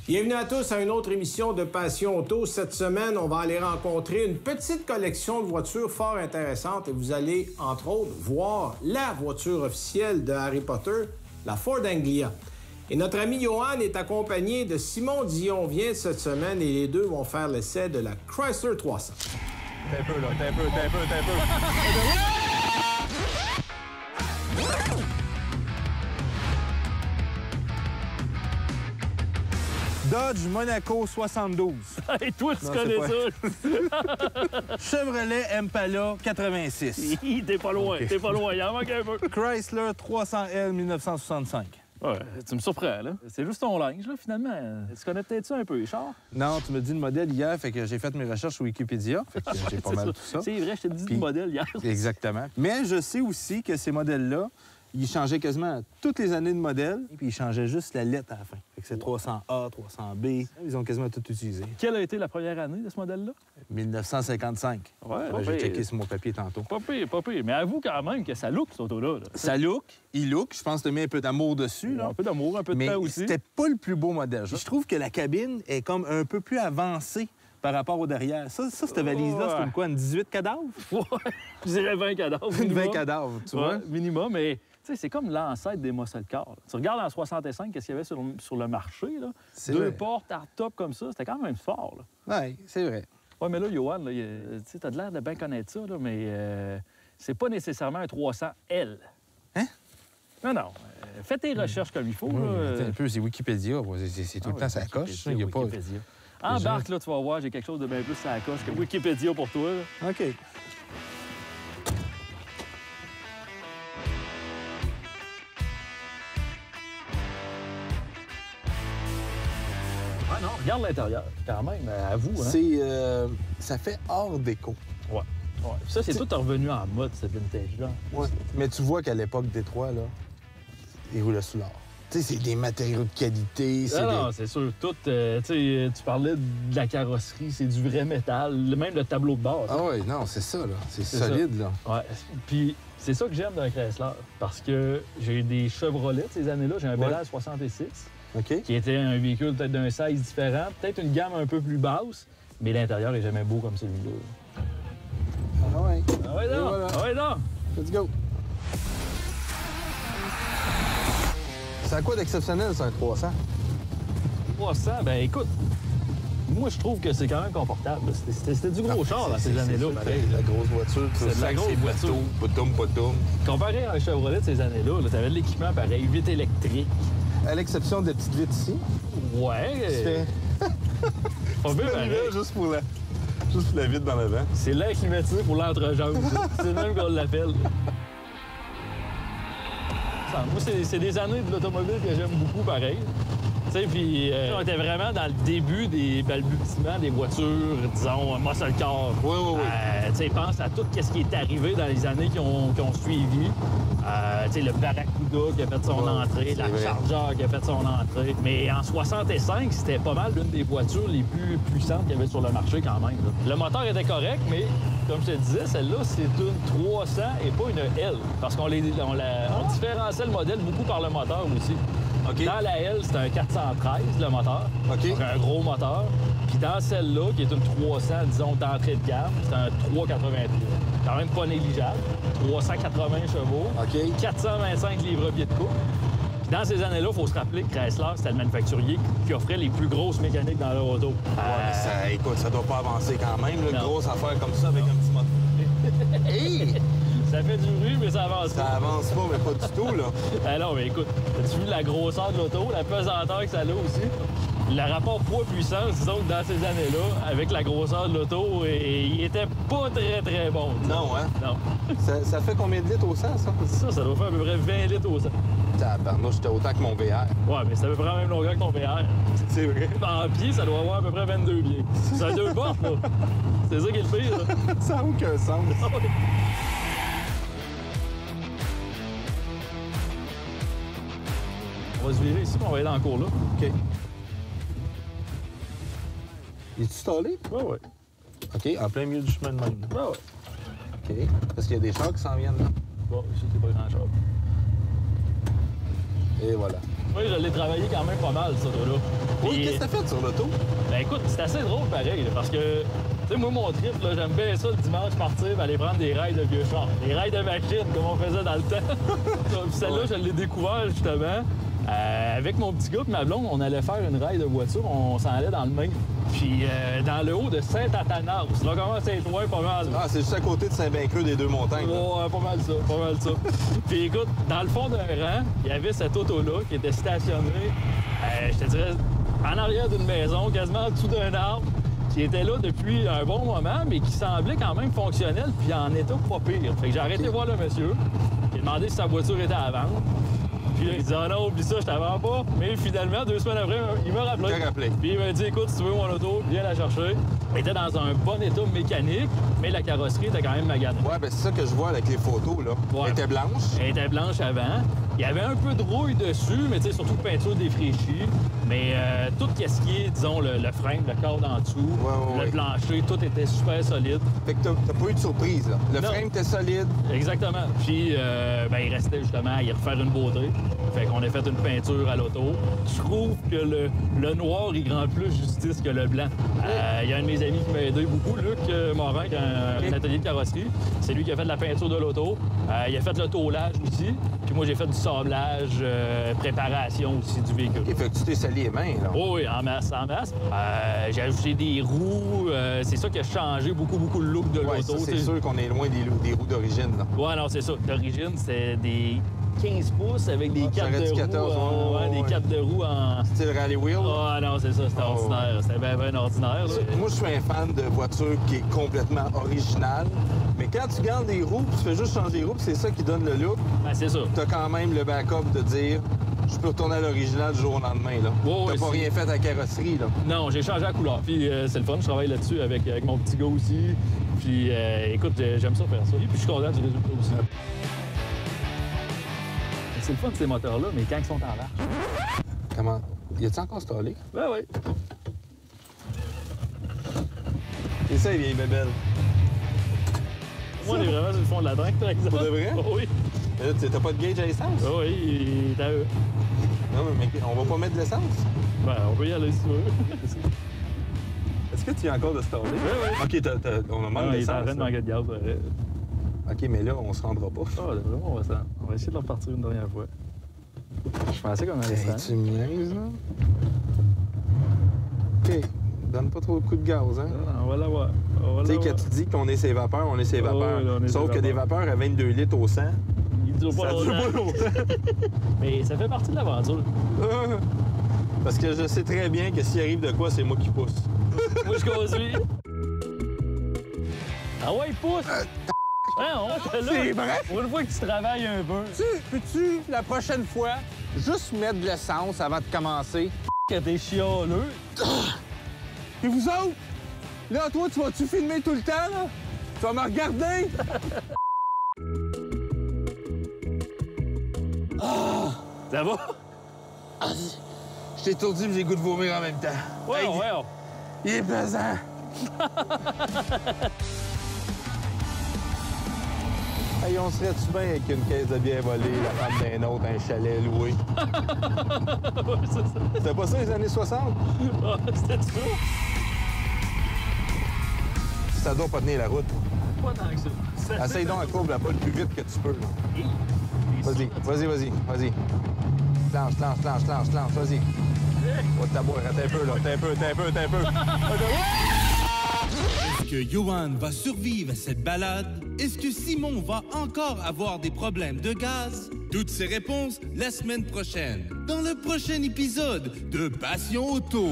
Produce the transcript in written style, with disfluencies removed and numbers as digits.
Bienvenue à tous à une autre émission de Passion Auto. Cette semaine, on va aller rencontrer une petite collection de voitures fort intéressantes et vous allez, entre autres, voir la voiture officielle de Harry Potter, la Ford Anglia. Et notre ami Johan est accompagné de Simon Dion vient cette semaine et les deux vont faire l'essai de la Chrysler 300. T'es un peu, là. T'es un peu. Dodge Monaco 72. Et toi, tu connais ça? Chevrolet Impala 86. T'es pas loin, okay. T'es pas loin, il en manque un peu. Chrysler 300L 1965. Ouais, tu me surprends, là. C'est juste ton linge, là, finalement. Tu connais peut-être ça un peu, Richard? Non, tu me dis le modèle hier, fait que j'ai fait mes recherches sur Wikipédia. Fait que j'ai pas mal ça. tout ça. C'est vrai, je t'ai dit le modèle hier. Exactement. Mais je sais aussi que ces modèles-là, ils changeaient quasiment toutes les années de modèle, et puis ils changeaient juste la lettre à la fin. Fait que c'est 300A, 300B. Ils ont quasiment tout utilisé. Quelle a été la première année de ce modèle-là? 1955. Ouais, j'ai checké sur mon papier tantôt. Pas pire. Mais avoue quand même que ça look, cette auto-là. Ça look, il look. Je pense que tu as mis un peu d'amour dessus. Là. Un peu d'amour, un peu de temps aussi. Mais c'était pas le plus beau modèle. Je trouve que la cabine est comme un peu plus avancée par rapport au derrière. Ça cette valise-là, c'est quoi, une 18 cadavres? Ouais, je dirais 20 cadavres. Une 20 cadavres, tu vois? Minimum, mais... c'est comme l'ancêtre des muscle cars. Tu regardes en 65, qu'est-ce qu'il y avait sur le marché, là? Deux portes hard-top comme ça, c'était quand même fort, là. Oui, c'est vrai. Oui, mais là, Johan, tu as l'air de bien connaître ça, là, mais c'est pas nécessairement un 300L. Hein? Non. Fais tes recherches comme il faut. Là. Un peu, c'est Wikipédia. C'est tout le temps ça coche. Il y a pas... Embarque, là, tu vas voir, j'ai quelque chose de bien plus ça coche que Wikipédia pour toi. Là. OK. Non, regarde l'intérieur, quand même, à vous. Hein? C'est... ça fait hors déco. Ouais. Ça, c'est tout revenu en mode, ce vintage-là. Ouais. Mais tu vois qu'à l'époque Détroit, là, il roulait sous l'or. Tu sais, c'est des matériaux de qualité. Non, c'est sûr. Tout, tu parlais de la carrosserie, c'est du vrai métal, même le tableau de base. Ah oui, non, c'est ça, là. C'est solide, ça. là. Ouais. Puis c'est ça que j'aime d'un Chrysler, parce que j'ai des Chevrolet de ces années-là. J'ai un Bel Air 66. OK. Qui était un véhicule peut-être d'un size différent, peut-être une gamme un peu plus basse, mais l'intérieur est jamais beau comme celui-là. Ah ouais. Ah ouais, non. Voilà. Ah ouais, non. Let's go. C'est à quoi d'exceptionnel, c'est un 300? 300, ben écoute, moi je trouve que c'est quand même confortable. C'était du gros char dans ces années-là. La grosse voiture, c'est de la grosse voiture. Potoum. Comparé à un Chevrolet de ces années-là, t'avais de l'équipement pareil, vitre électrique. À l'exception des petites vitres ici. Ouais. Pas bien pareil. Juste pour la vitre dans l'avant. C'est l'air climatisé pour l'entrejambe. C'est le même qu'on l'appelle. Moi, c'est des années de l'automobile que j'aime beaucoup, pareil. Tu sais, puis on était vraiment dans le début des balbutiements des voitures, disons, muscle car. Oui. Tu sais, pense à tout ce qui est arrivé dans les années qui ont suivi. Tu sais, le Barracuda qui a fait son entrée, la Charger qui a fait son entrée. Mais en 65, c'était pas mal l'une des voitures les plus puissantes qu'il y avait sur le marché quand même. Là. Le moteur était correct, mais comme je te disais, celle-là, c'est une 300 et pas une L. Parce qu'on différenciait le modèle beaucoup par le moteur aussi. Okay. Dans la L, c'est un 413, le moteur. Okay. Donc un gros moteur. Puis dans celle-là, qui est une 300, disons, d'entrée de gamme, c'est un 383. Quand même pas négligeable. 380 chevaux. Okay. 425 livres-pieds de coupe. Puis dans ces années-là, il faut se rappeler que Chrysler, c'était le manufacturier qui offrait les plus grosses mécaniques dans leur auto. Ouais, écoute, ça doit pas avancer quand même, une grosse affaire comme ça avec un petit moteur. Hey! Ça fait du bruit, mais ça avance pas. Ça avance pas, mais pas du tout, là. Ah non, mais écoute, as-tu vu la grosseur de l'auto, la pesanteur que ça a aussi? Le rapport poids-puissance, disons que dans ces années-là, avec la grosseur de l'auto, il était pas très, très bon. Non, hein? Non. Ça fait combien de litres au 100, ça? Ça doit faire à peu près 20 litres au 100. Tabarnouche, j'étais autant que mon VR. Ouais, mais c'est à peu près la même longueur que ton VR. C'est vrai. En pied, ça doit avoir à peu près 22 pieds. C'est 2 portes, là. C'est ça qui est le pire, là. Ça n'a aucun sens. On va se virer ici, puis on va aller dans le cours là. OK. Es-tu stallé? Ouais. OK, en plein milieu du chemin de même. Ouais. OK. Parce qu'il y a des chars qui s'en viennent là. Bon, ici, c'est pas grand-chose. Et voilà. Moi, je l'ai travaillé quand même pas mal, ça, là. Oui, qu'est-ce que t'as fait sur l'auto? Ben écoute, c'est assez drôle pareil, là, parce que, tu sais, moi, mon trip, là, j'aime bien ça le dimanche partir, aller prendre des rails de vieux chars. Des rails de machine, comme on faisait dans le temps. Puis celle-là, je l'ai découvert, justement. Avec mon petit gars et ma blonde, on allait faire une rail de voiture, on s'en allait dans le Maine. Puis dans le haut de Saint-Athanas. Là, comment c'est loin, pas mal. Ah, c'est juste à côté de Saint-Bincreux des Deux-Montagnes. Ouais, pas mal ça, pas mal ça. Puis écoute, dans le fond d'un rang, il y avait cette auto-là qui était stationnée, je te dirais, en arrière d'une maison, quasiment en dessous d'un arbre, qui était là depuis un bon moment, mais qui semblait quand même fonctionnel, puis en état pas pire. Fait que j'ai arrêté voir le monsieur. J'ai demandé si sa voiture était à vendre. Puis là, il dit « Ah non, oublie ça, je t'en vends pas. » Mais finalement, 2 semaines après, il m'a rappelé. Puis il m'a dit « Écoute, si tu veux mon auto, viens la chercher. » Elle était dans un bon état mécanique, mais la carrosserie était quand même maganée. Ouais, ben c'est ça que je vois avec les photos, là. Ouais. Elle était blanche. Elle était blanche avant. Il y avait un peu de rouille dessus, mais tu sais, surtout peinture défraîchie. Mais tout ce qui est, disons, le frame, le cadre en dessous, le plancher, tout était super solide. Fait que t'as pas eu de surprise, là. Le frame était solide. Exactement. Puis, ben, il restait justement à y refaire une beauté. Fait qu'on a fait une peinture à l'auto. Je trouve que le noir, il rend plus justice que le blanc. Il y a un de mes amis qui m'a aidé beaucoup, Luc Morin, qui a un atelier de carrosserie. C'est lui qui a fait de la peinture de l'auto. Il a fait le tôlage aussi. Puis moi, j'ai fait du sablage, préparation aussi du véhicule. OK, fait que tu t'es sali les mains, là. Oh, oui, en masse, en masse. J'ai ajouté des roues. C'est ça qui a changé beaucoup le look de l'auto. C'est sûr qu'on est loin des roues d'origine, là. Ouais, non, c'est ça. D'origine, c'est des 15 pouces avec des capes de roue. 14, des capes de roue en... Style rally wheel? Ah non, c'est ça, c'était ordinaire. C'était bien ordinaire. Là. Moi, je suis un fan de voiture qui est complètement originale. Mais quand tu gardes des roues, tu fais juste changer les roues, c'est ça qui donne le look. Ben, c'est ça. T'as quand même le backup de dire je peux retourner à l'original du jour au lendemain, là. T'as pas rien fait à la carrosserie, là. Non, j'ai changé la couleur. Puis c'est le fun, je travaille là-dessus avec mon petit gars aussi. Puis écoute, j'aime ça faire ça. Puis je suis content du résultat aussi. C'est le fun, ces moteurs-là, mais quand ils sont en marche. Comment? Y a-t-il encore stallé? Ben oui. Et ça, il vieille bébelle. Moi, on est vraiment sur le fond de la drague, par exemple. Pour de vrai? Oh, oui. Mais là, t'as pas de gauge à essence? Oh, oui, il est à eux. Non, mais on va pas mettre de l'essence? Ben, on peut y aller si tu veux. Est-ce que tu as encore de staller? Oui. OK, on a manqué d'essence. Il est en train de manquer de gaz. OK, mais là, on se rendra pas. Ah, on va essayer de le repartir une dernière fois. Je pensais qu'on allait ça. Tu me niaises, là? OK. Donne pas trop de coups de gaz, hein? On va l'avoir. Tu sais, quand tu dis qu'on est ses vapeurs, on est ses vapeurs. Oui, sauf que des vapeurs à 22 litres au 100, il dure pas longtemps. Mais ça fait partie de l'aventure. Parce que je sais très bien que s'il arrive de quoi, c'est moi qui pousse. Moi, je conduis. Ah ouais, il pousse! C'est vrai? Pour une fois que tu travailles un peu. Peux-tu, la prochaine fois, juste mettre de l'essence avant de commencer? Que t'es chialeux. Et vous autres? Là, toi, tu vas-tu filmer tout le temps, là? Tu vas me regarder? Ça va? Je t'ai étourdi et j'ai le goût de vomir en même temps. Ouais. Il est pesant. Hey, on serait-tu bien avec une caisse de bière volée, la femme d'un autre, un chalet loué? Ouais, c'est ça. C'était pas ça les années 60? Ah, c'était ça. Ça doit pas tenir la route. Pas tant que ça. Essaye donc la courbe là, pas le plus vite que tu peux. Vas-y. Planche, vas-y. Va te boire, attends un peu, là. T'as un peu. Est-ce que Johan va survivre à cette balade? Est-ce que Simon va encore avoir des problèmes de gaz? Toutes ces réponses la semaine prochaine, dans le prochain épisode de Passion Auto.